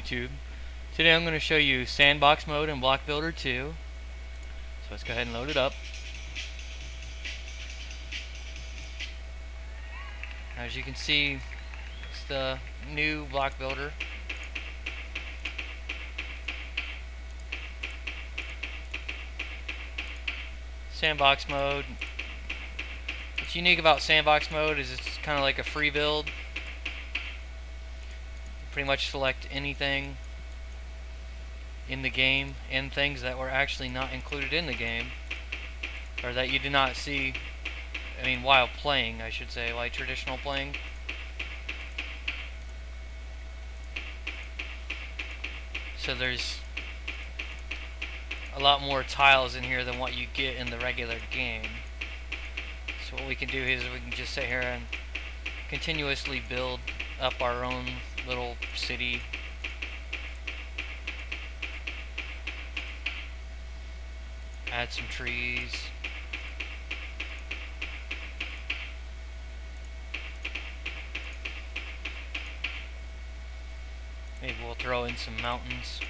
YouTube. Today I'm going to show you Sandbox mode in Block Builder 2. So let's go ahead and load it up. As you can see, it's the new Block Builder. Sandbox mode. What's unique about Sandbox mode is it's kind of like a free build. You pretty much select anything in the game and things that were actually not included in the game, or that you did not see, while playing, I should say, like traditional playing. So there's a lot more tiles in here than what you get in the regular game. So what we can do is we can just sit here and continuously build up our own little city. Add some trees. Maybe we'll throw in some mountains.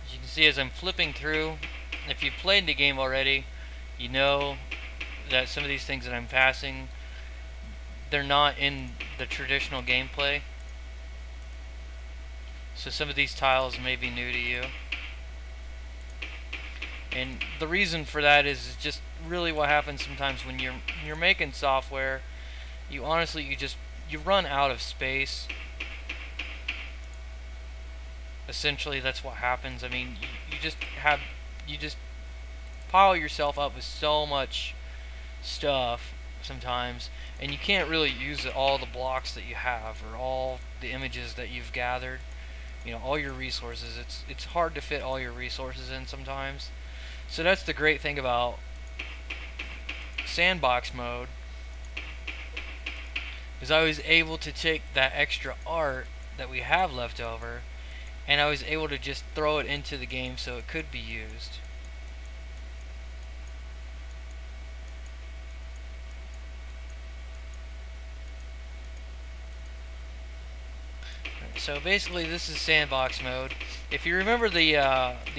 As you can see, as I'm flipping through, if you've played the game already, you know that some of these things that I'm passing, they're not in the traditional gameplay. So some of these tiles may be new to you. And the reason for that is just really what happens sometimes when you're making software. You honestly, you run out of space. Essentially, that's what happens. You just pile yourself up with so much stuff sometimes, and you can't really use all the blocks that you have or all the images that you've gathered. All your resources. It's hard to fit all your resources in sometimes. So that's the great thing about Sandbox mode, is I was able to take that extra art that we have left over, and I was able to just throw it into the game so it could be used. So basically, this is Sandbox mode. If you remember the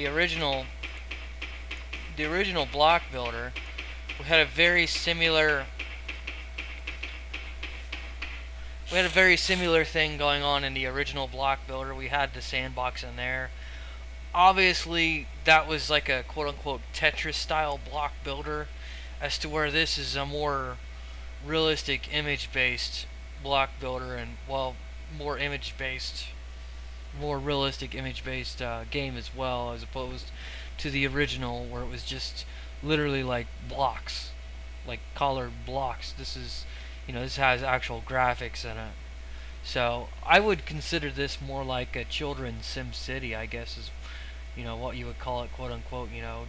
original block builder, we had a very similar thing going on in the original block builder. We had the sandbox in there. Obviously, that was like a quote-unquote Tetris style block builder, as to where this is a more realistic image-based block builder, and more realistic image-based game as well, as opposed to the original where it was just literally like blocks, like colored blocks. This has actual graphics in it. So I would consider this more like a children's Sim City, I guess, is what you would call it, quote unquote. I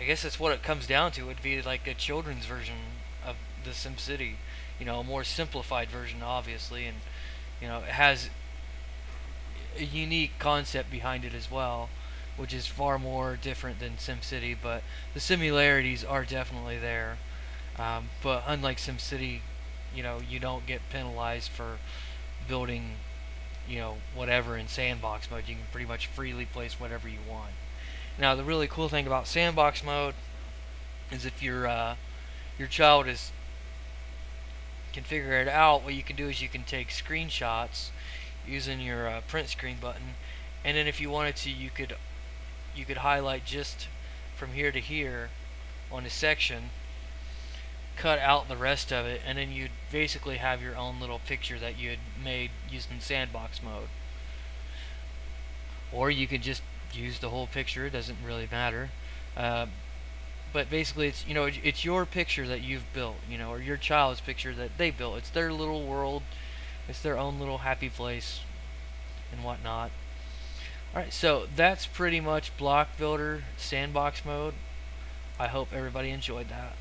guess that's what it comes down to. It'd be like a children's version of the Sim City, a more simplified version, obviously, and it has a unique concept behind it as well, which is far more different than SimCity, but the similarities are definitely there. But unlike SimCity, you don't get penalized for building, whatever in Sandbox mode. You can pretty much freely place whatever you want. Now, the really cool thing about Sandbox mode is if your child can figure it out, what you can do is you can take screenshots using your print screen button, and then if you wanted to, you could highlight just from here to here on a section, cut out the rest of it, and then you'd basically have your own little picture that you had made using sandbox mode. Or you could just use the whole picture, it doesn't really matter. Uh, but basically it's, it's your picture that you've built, or your child's picture that they built. It's their little world, it's their own little happy place and whatnot. Alright, so that's pretty much Block Builder Sandbox mode. I hope everybody enjoyed that.